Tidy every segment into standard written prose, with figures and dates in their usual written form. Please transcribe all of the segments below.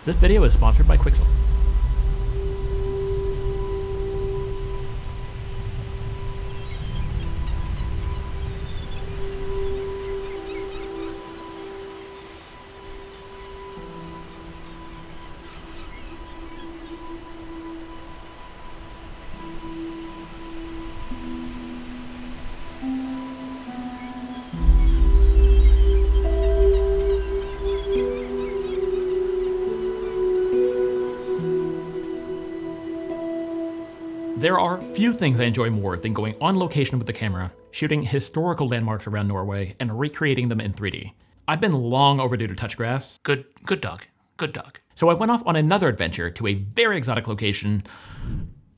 This video is sponsored by Quixel. There are few things I enjoy more than going on location with the camera, shooting historical landmarks around Norway, and recreating them in 3D. I've been long overdue to touch grass. Good dog. So I went off on another adventure to a very exotic location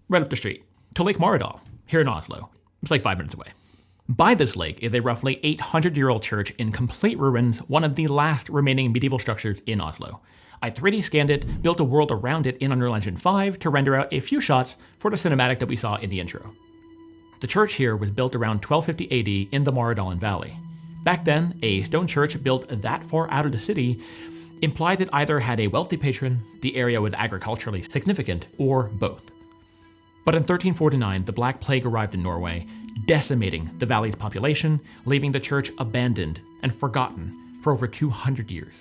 right up the street, to Lake Maridal, here in Oslo. It's like 5 minutes away. By this lake is a roughly 800-year-old church in complete ruins, one of the last remaining medieval structures in Oslo. I 3D scanned it, built a world around it in Unreal Engine 5 to render out a few shots for the cinematic that we saw in the intro. The church here was built around 1250 AD in the Maridalen Valley. Back then, a stone church built that far out of the city implied it either had a wealthy patron, the area was agriculturally significant, or both. But in 1349, the Black Plague arrived in Norway, decimating the valley's population, leaving the church abandoned and forgotten for over 200 years.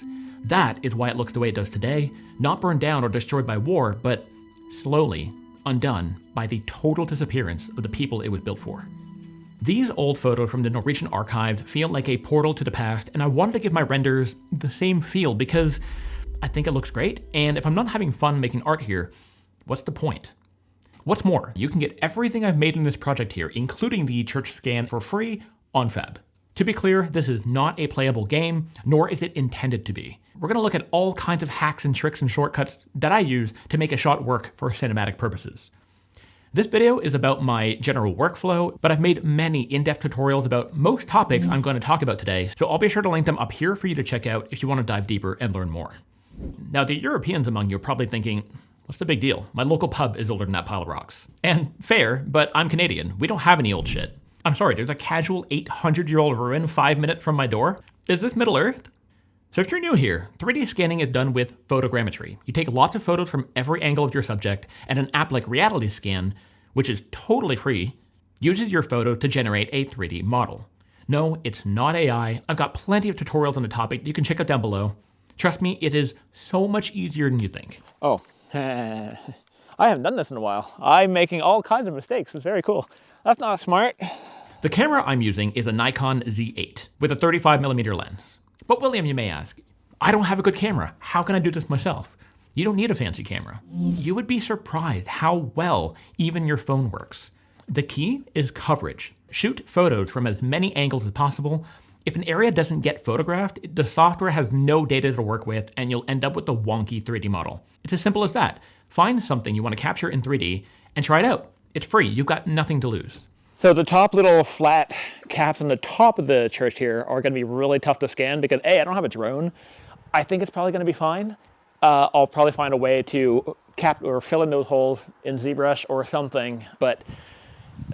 That is why it looks the way it does today, not burned down or destroyed by war, but slowly undone by the total disappearance of the people it was built for. These old photos from the Norwegian archives feel like a portal to the past, and I wanted to give my renders the same feel because I think it looks great, and if I'm not having fun making art here, what's the point? What's more, you can get everything I've made in this project here, including the church scan, for free on FAB. To be clear, this is not a playable game, nor is it intended to be. We're going to look at all kinds of hacks and tricks and shortcuts that I use to make a shot work for cinematic purposes. This video is about my general workflow, but I've made many in-depth tutorials about most topics I'm going to talk about today, so I'll be sure to link them up here for you to check out if you want to dive deeper and learn more. Now, the Europeans among you are probably thinking, what's the big deal? My local pub is older than that pile of rocks. And fair, but I'm Canadian. We don't have any old shit. I'm sorry, there's a casual 800-year-old ruin 5 minutes from my door? Is this Middle Earth? So if you're new here, 3D scanning is done with photogrammetry. You take lots of photos from every angle of your subject, and an app like Reality Scan, which is totally free, uses your photo to generate a 3D model. No, it's not AI. I've got plenty of tutorials on the topic you can check out down below. Trust me, it is so much easier than you think. Oh, I haven't done this in a while. I'm making all kinds of mistakes. It's very cool. That's not smart. The camera I'm using is a Nikon Z8 with a 35mm lens. But William, you may ask, I don't have a good camera. How can I do this myself? You don't need a fancy camera. You would be surprised how well even your phone works. The key is coverage. Shoot photos from as many angles as possible. If an area doesn't get photographed, the software has no data to work with and you'll end up with a wonky 3D model. It's as simple as that. Find something you want to capture in 3D and try it out. It's free. You've got nothing to lose. So the top little flat caps on the top of the church here are going to be really tough to scan because A, I don't have a drone. I think it's probably going to be fine. I'll probably find a way to cap or fill in those holes in ZBrush or something, but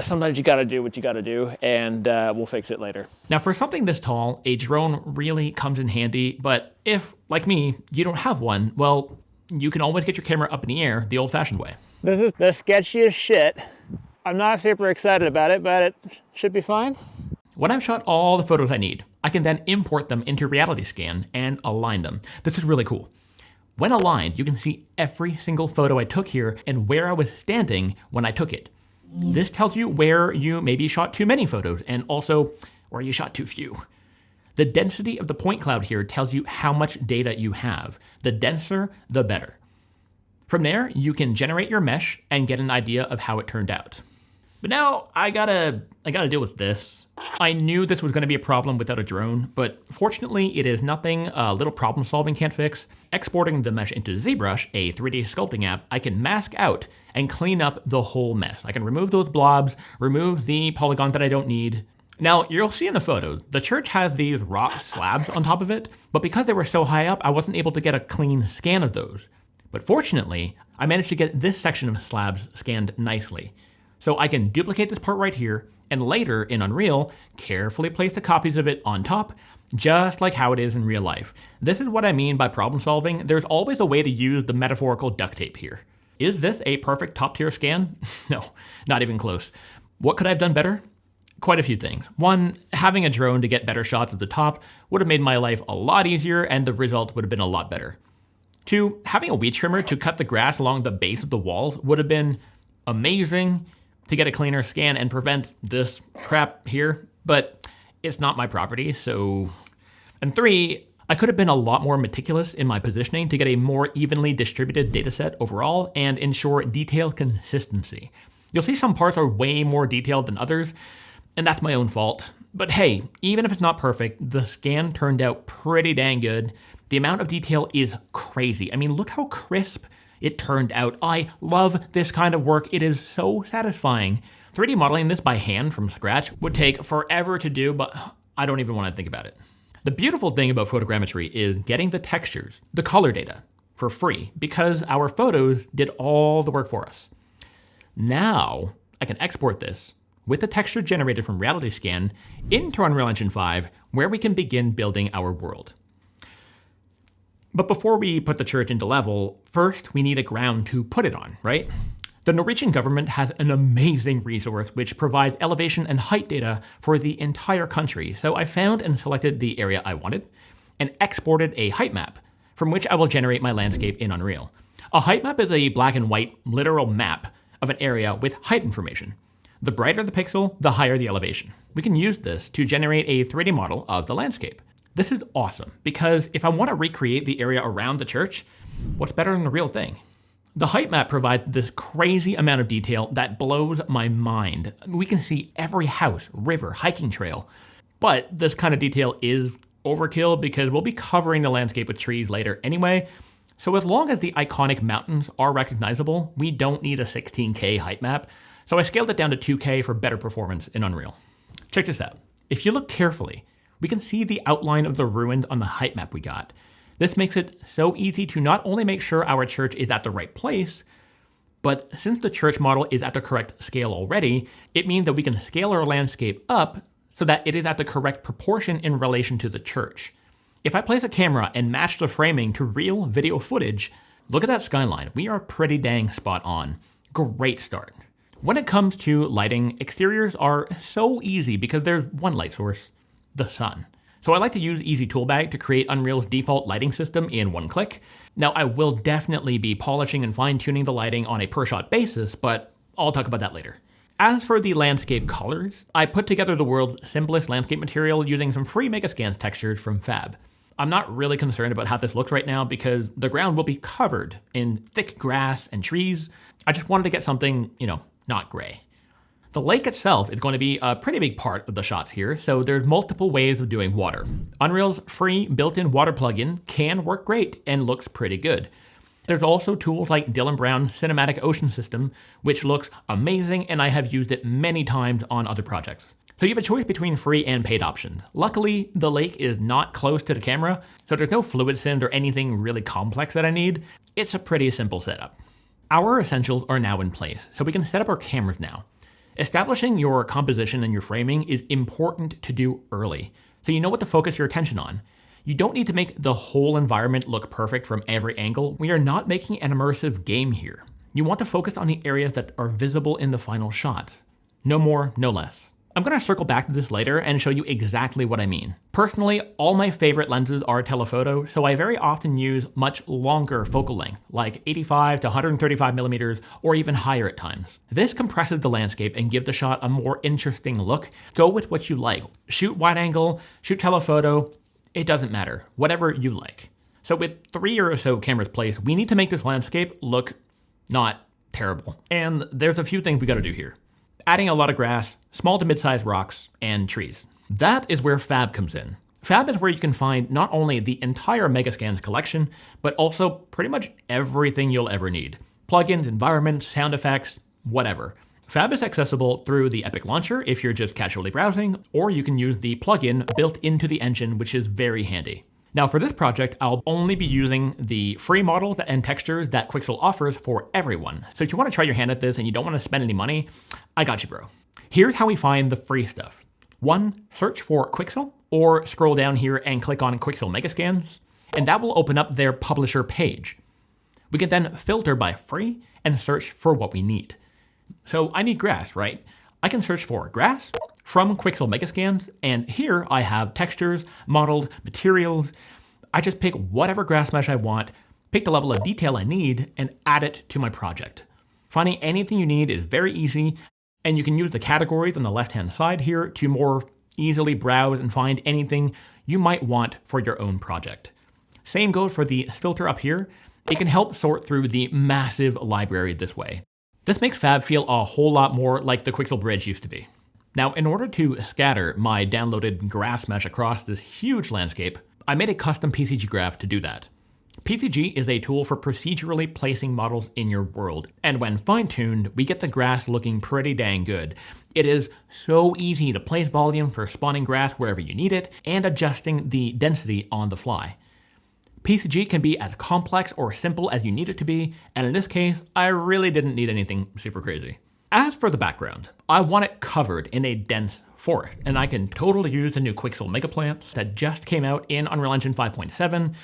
sometimes you got to do what you got to do, and we'll fix it later. Now for something this tall, a drone really comes in handy, but if, like me, you don't have one, well, you can always get your camera up in the air the old-fashioned way. This is the sketchiest shit. I'm not super excited about it, but it should be fine. When I've shot all the photos I need, I can then import them into Reality Scan and align them. This is really cool. When aligned, you can see every single photo I took here and where I was standing when I took it. This tells you where you maybe shot too many photos and also where you shot too few. The density of the point cloud here tells you how much data you have. The denser, the better. From there, you can generate your mesh and get an idea of how it turned out. But now I gotta deal with this. I knew this was gonna be a problem without a drone, but fortunately it is nothing a little problem solving can't fix. Exporting the mesh into ZBrush, a 3D sculpting app, I can mask out and clean up the whole mess. I can remove those blobs, remove the polygon that I don't need. Now, you'll see in the photos, the church has these rock slabs on top of it, but because they were so high up, I wasn't able to get a clean scan of those. But fortunately, I managed to get this section of slabs scanned nicely. So I can duplicate this part right here, and later in Unreal, carefully place the copies of it on top, just like how it is in real life. This is what I mean by problem solving. There's always a way to use the metaphorical duct tape here. Is this a perfect top-tier scan? No, not even close. What could I have done better? Quite a few things. One, having a drone to get better shots at the top would have made my life a lot easier and the result would have been a lot better. Two, having a weed trimmer to cut the grass along the base of the walls would have been amazing to get a cleaner scan and prevent this crap here, but it's not my property, so... And three, I could have been a lot more meticulous in my positioning to get a more evenly distributed dataset overall and ensure detail consistency. You'll see some parts are way more detailed than others, and that's my own fault. But hey, even if it's not perfect, the scan turned out pretty dang good. The amount of detail is crazy. I mean, look how crisp it turned out. I love this kind of work. It is so satisfying. 3D modeling this by hand from scratch would take forever to do, but I don't even want to think about it. The beautiful thing about photogrammetry is getting the textures, the color data, for free, because our photos did all the work for us. Now, I can export this with the texture generated from Reality Scan into Unreal Engine 5, where we can begin building our world. But before we put the church into level, first we need a ground to put it on, right? The Norwegian government has an amazing resource which provides elevation and height data for the entire country, so I found and selected the area I wanted and exported a height map from which I will generate my landscape in Unreal. A height map is a black and white literal map of an area with height information. The brighter the pixel, the higher the elevation. We can use this to generate a 3D model of the landscape. This is awesome because if I want to recreate the area around the church, what's better than the real thing? The height map provides this crazy amount of detail that blows my mind. We can see every house, river, hiking trail. But this kind of detail is overkill because we'll be covering the landscape with trees later anyway. So as long as the iconic mountains are recognizable, we don't need a 16K height map. So I scaled it down to 2K for better performance in Unreal. Check this out. If you look carefully, we can see the outline of the ruins on the height map we got. This makes it so easy to not only make sure our church is at the right place, but since the church model is at the correct scale already, it means that we can scale our landscape up so that it is at the correct proportion in relation to the church. If I place a camera and match the framing to real video footage, look at that skyline. We are pretty dang spot on. Great start. When it comes to lighting, exteriors are so easy because there's one light source, the sun. So I like to use Easy Toolbag to create Unreal's default lighting system in one click. Now I will definitely be polishing and fine-tuning the lighting on a per shot basis, but I'll talk about that later. As for the landscape colors, I put together the world's simplest landscape material using some free Megascans textures from FAB. I'm not really concerned about how this looks right now because the ground will be covered in thick grass and trees. I just wanted to get something, not gray. The lake itself is going to be a pretty big part of the shots here, so there's multiple ways of doing water. Unreal's free built-in water plugin can work great and looks pretty good. There's also tools like Dylan Brown's Cinematic Ocean System, which looks amazing, and I have used it many times on other projects. So you have a choice between free and paid options. Luckily, the lake is not close to the camera, so there's no fluid sims or anything really complex that I need. It's a pretty simple setup. Our essentials are now in place, so we can set up our cameras now. Establishing your composition and your framing is important to do early, so you know what to focus your attention on. You don't need to make the whole environment look perfect from every angle. We are not making an immersive game here. You want to focus on the areas that are visible in the final shots. No more, no less. I'm going to circle back to this later and show you exactly what I mean. Personally, all my favorite lenses are telephoto, so I very often use much longer focal length, like 85 to 135 millimeters, or even higher at times. This compresses the landscape and gives the shot a more interesting look. Go with what you like. Shoot wide angle, shoot telephoto, it doesn't matter, whatever you like. So with 3 or so cameras placed, we need to make this landscape look not terrible. And there's a few things we got to do here. Adding a lot of grass, small to mid-sized rocks, and trees. That is where FAB comes in. FAB is where you can find not only the entire Megascans collection, but also pretty much everything you'll ever need. Plugins, environments, sound effects, whatever. FAB is accessible through the Epic Launcher if you're just casually browsing, or you can use the plugin built into the engine, which is very handy. Now for this project, I'll only be using the free models and textures that Quixel offers for everyone. So if you want to try your hand at this and you don't want to spend any money, I got you, bro. Here's how we find the free stuff. 1, search for Quixel or scroll down here and click on Quixel Megascans, and that will open up their publisher page. We can then filter by free and search for what we need. So I need grass, right? I can search for grass from Quixel Megascans, and here I have textures, modeled, materials. I just pick whatever grass mesh I want, pick the level of detail I need, and add it to my project. Finding anything you need is very easy, and you can use the categories on the left-hand side here to more easily browse and find anything you might want for your own project. Same goes for the filter up here. It can help sort through the massive library this way. This makes FAB feel a whole lot more like the Quixel Bridge used to be. Now, in order to scatter my downloaded grass mesh across this huge landscape, I made a custom PCG graph to do that. PCG is a tool for procedurally placing models in your world, and when fine-tuned, we get the grass looking pretty dang good. It is so easy to place volume for spawning grass wherever you need it, and adjusting the density on the fly. PCG can be as complex or simple as you need it to be, and in this case, I really didn't need anything super crazy. As for the background, I want it covered in a dense forest, and I can totally use the new Quixel Megaplants that just came out in Unreal Engine 5.7,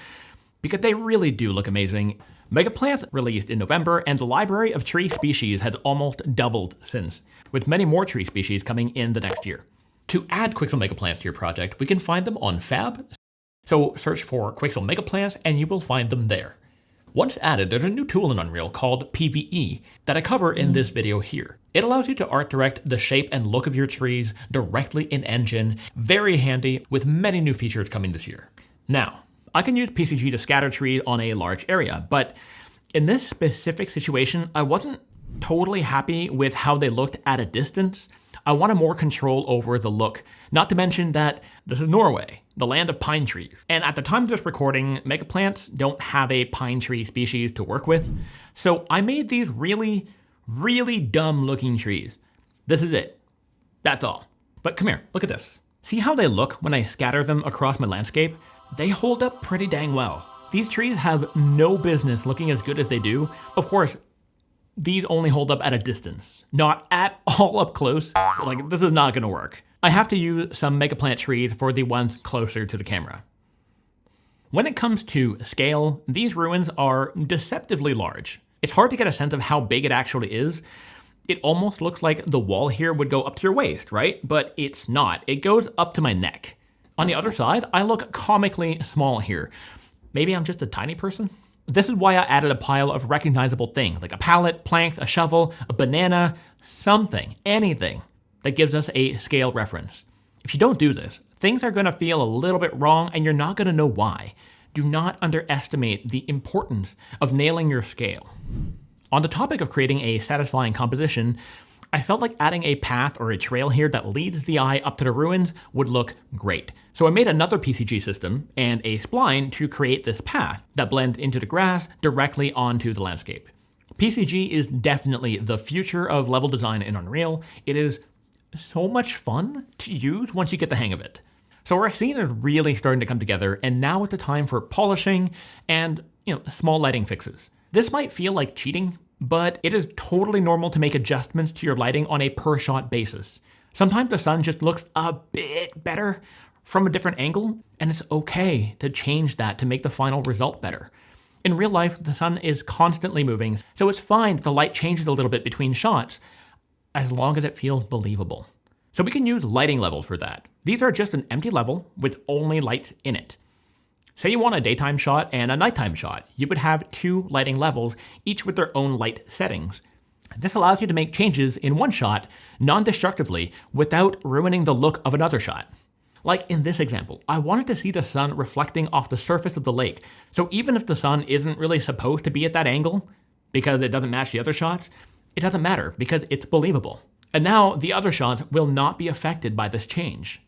because they really do look amazing. Megaplants released in November, and the library of tree species has almost doubled since, with many more tree species coming in the next year. To add Quixel Megaplants to your project, we can find them on FAB, so search for Quixel Megaplants and you will find them there. Once added, there's a new tool in Unreal called PVE that I cover in this video here. It allows you to art direct the shape and look of your trees directly in Engine, very handy with many new features coming this year. Now, I can use PCG to scatter trees on a large area, but in this specific situation, I wasn't totally happy with how they looked at a distance. I wanted more control over the look, not to mention that this is Norway, the land of pine trees. And at the time of this recording, Megaplants don't have a pine tree species to work with, so I made these really, really dumb looking trees. This is it. That's all. But come here, look at this. See how they look when I scatter them across my landscape? They hold up pretty dang well. These trees have no business looking as good as they do. Of course, these only hold up at a distance, not at all up close. Like, this is not gonna work. I have to use some Megaplant trees for the ones closer to the camera. When it comes to scale, these ruins are deceptively large. It's hard to get a sense of how big it actually is. It almost looks like the wall here would go up to your waist, right? But it's not. It goes up to my neck. On the other side, I look comically small here. Maybe I'm just a tiny person? This is why I added a pile of recognizable things, like a pallet, planks, a shovel, a banana, something, anything that gives us a scale reference. If you don't do this, things are going to feel a little bit wrong and you're not going to know why. Do not underestimate the importance of nailing your scale. On the topic of creating a satisfying composition, I felt like adding a path or a trail here that leads the eye up to the ruins would look great. So I made another PCG system and a spline to create this path that blends into the grass directly onto the landscape. PCG is definitely the future of level design in Unreal. It is so much fun to use once you get the hang of it. So our scene is really starting to come together, and now is the time for polishing and, small lighting fixes. This might feel like cheating, but it is totally normal to make adjustments to your lighting on a per shot basis. Sometimes the sun just looks a bit better from a different angle, and it's okay to change that to make the final result better. In real life, the sun is constantly moving, so it's fine if the light changes a little bit between shots, as long as it feels believable. So we can use lighting levels for that. These are just an empty level with only lights in it. Say you want a daytime shot and a nighttime shot. You would have two lighting levels, each with their own light settings. This allows you to make changes in one shot non-destructively without ruining the look of another shot. Like in this example, I wanted to see the sun reflecting off the surface of the lake, so even if the sun isn't really supposed to be at that angle, because it doesn't match the other shots, it doesn't matter because it's believable. And now the other shots will not be affected by this change.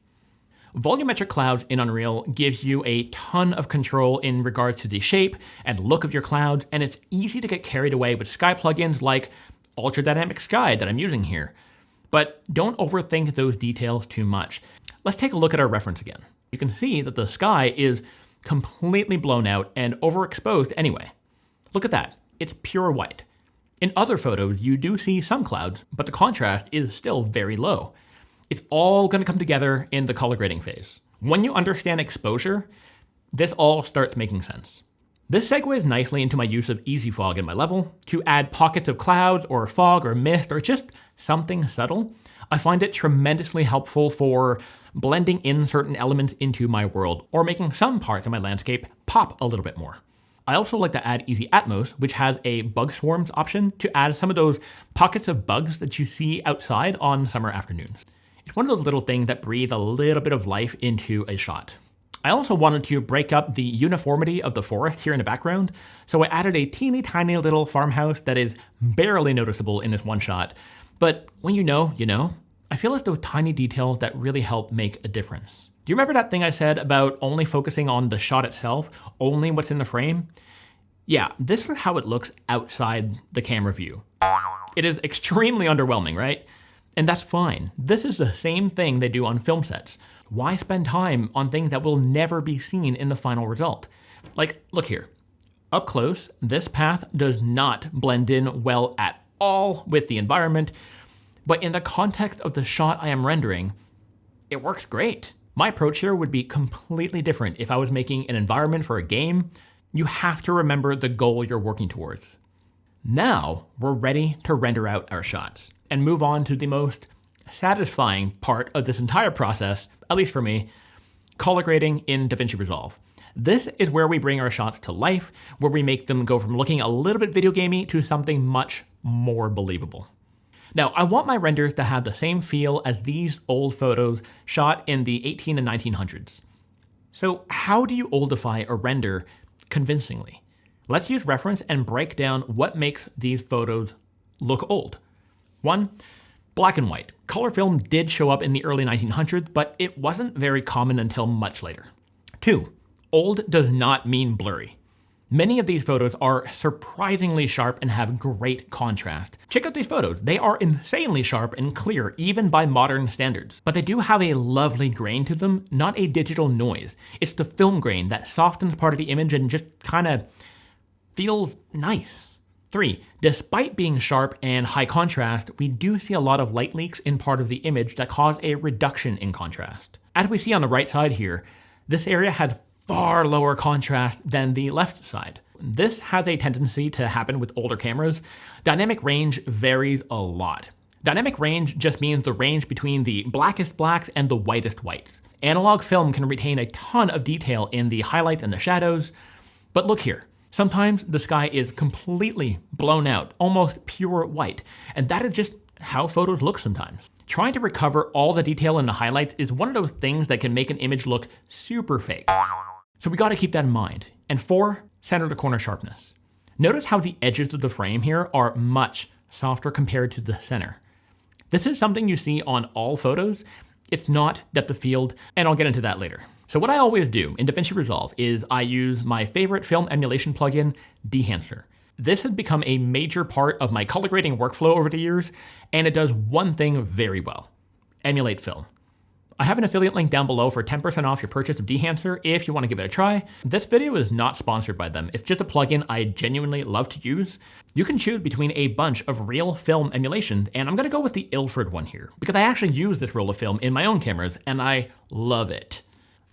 Volumetric clouds in Unreal gives you a ton of control in regard to the shape and look of your clouds, and it's easy to get carried away with sky plugins like Ultra Dynamic Sky that I'm using here. But don't overthink those details too much. Let's take a look at our reference again. You can see that the sky is completely blown out and overexposed anyway. Look at that, it's pure white. In other photos, you do see some clouds, but the contrast is still very low. It's all going to come together in the color grading phase. When you understand exposure, this all starts making sense. This segues nicely into my use of easy fog in my level. To add pockets of clouds or fog or mist or just something subtle, I find it tremendously helpful for blending in certain elements into my world or making some parts of my landscape pop a little bit more. I also like to add Easy Atmos, which has a bug swarms option to add some of those pockets of bugs that you see outside on summer afternoons. It's one of those little things that breathe a little bit of life into a shot. I also wanted to break up the uniformity of the forest here in the background, so I added a teeny tiny little farmhouse that is barely noticeable in this one shot. But when you know, you know. I feel it's those tiny details that really help make a difference. Do you remember that thing I said about only focusing on the shot itself, only what's in the frame? Yeah, this is how it looks outside the camera view. It is extremely underwhelming, right? And that's fine. This is the same thing they do on film sets. Why spend time on things that will never be seen in the final result? Like, look here. Up close, this path does not blend in well at all with the environment, but in the context of the shot I am rendering, it works great. My approach here would be completely different if I was making an environment for a game. You have to remember the goal you're working towards. Now we're ready to render out our shots and move on to the most satisfying part of this entire process, at least for me, color grading in Davinci Resolve. This is where we bring our shots to life, where we make them go from looking a little bit video gamey to something much more believable. Now, I want my renders to have the same feel as these old photos shot in the 18 and 1900s. So how do you oldify a render convincingly? Let's use reference and break down what makes these photos look old. 1, black and white. Color film did show up in the early 1900s, but it wasn't very common until much later. 2, old does not mean blurry. Many of these photos are surprisingly sharp and have great contrast. Check out these photos. They are insanely sharp and clear, even by modern standards. But they do have a lovely grain to them, not a digital noise. It's the film grain that softens part of the image and just kind of feels nice. 3, despite being sharp and high contrast, we do see a lot of light leaks in part of the image that cause a reduction in contrast. As we see on the right side here, this area has far lower contrast than the left side. This has a tendency to happen with older cameras. Dynamic range varies a lot. Dynamic range just means the range between the blackest blacks and the whitest whites. Analog film can retain a ton of detail in the highlights and the shadows, but look here. Sometimes the sky is completely blown out, almost pure white, and that is just how photos look sometimes. Trying to recover all the detail in the highlights is one of those things that can make an image look super fake. So we gotta keep that in mind. And 4, center to corner sharpness. Notice how the edges of the frame here are much softer compared to the center. This is something you see on all photos. It's not depth of field, and I'll get into that later. So what I always do in Davinci Resolve is I use my favorite film emulation plugin, Dehancer. This has become a major part of my color grading workflow over the years, and it does one thing very well: emulate film. I have an affiliate link down below for 10% off your purchase of Dehancer if you want to give it a try. This video is not sponsored by them. It's just a plugin I genuinely love to use. You can choose between a bunch of real film emulations, and I'm going to go with the Ilford one here, because I actually use this roll of film in my own cameras, and I love it.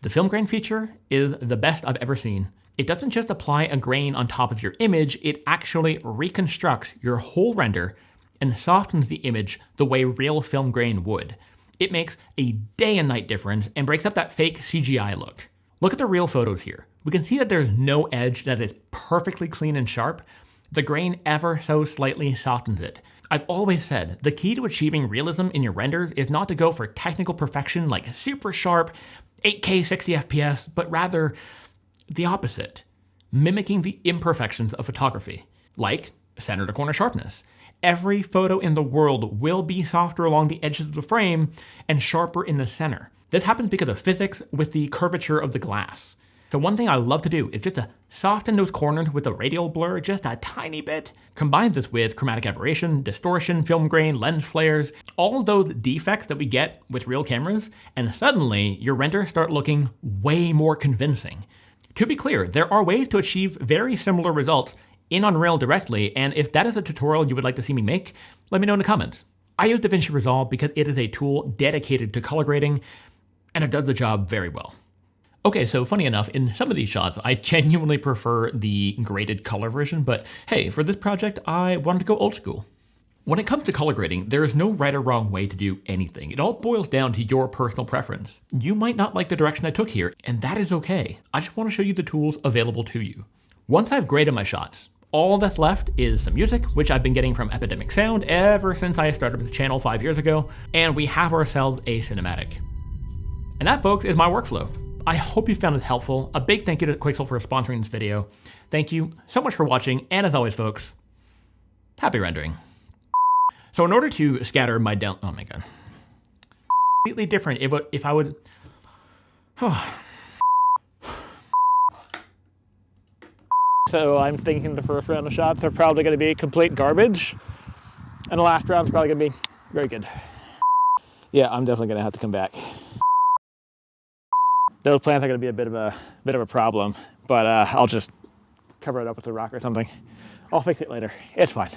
The film grain feature is the best I've ever seen. It doesn't just apply a grain on top of your image, it actually reconstructs your whole render and softens the image the way real film grain would. It makes a day and night difference and breaks up that fake CGI look. Look at the real photos here. We can see that there's no edge that is perfectly clean and sharp. The grain ever so slightly softens it. I've always said the key to achieving realism in your renders is not to go for technical perfection like super sharp, 8K 60 FPS, but rather the opposite, mimicking the imperfections of photography, like center to corner sharpness. Every photo in the world will be softer along the edges of the frame and sharper in the center. This happens because of physics with the curvature of the glass. So one thing I love to do is just to soften those corners with a radial blur just a tiny bit. Combine this with chromatic aberration, distortion, film grain, lens flares, all those defects that we get with real cameras, and suddenly your renders start looking way more convincing. To be clear, there are ways to achieve very similar results in Unreal directly, and if that is a tutorial you would like to see me make, let me know in the comments. I use Davinci Resolve because it is a tool dedicated to color grading, and it does the job very well. Okay, so funny enough, in some of these shots, I genuinely prefer the graded color version, but hey, for this project, I wanted to go old school. When it comes to color grading, there is no right or wrong way to do anything. It all boils down to your personal preference. You might not like the direction I took here, and that is okay. I just want to show you the tools available to you. Once I've graded my shots, all that's left is some music, which I've been getting from Epidemic Sound ever since I started the channel 5 years ago, and we have ourselves a cinematic. And that, folks, is my workflow. I hope you found this helpful. A big thank you to Quixel for sponsoring this video. Thank you so much for watching, and as always, folks, happy rendering. So in order to scatter my oh my god. Completely different if I would, So I'm thinking the first round of shots are probably going to be complete garbage, and the last round is probably going to be very good. Yeah, I'm definitely going to have to come back. Those plants are going to be a bit of a problem, but I'll just cover it up with a rock or something. I'll fix it later. It's fine.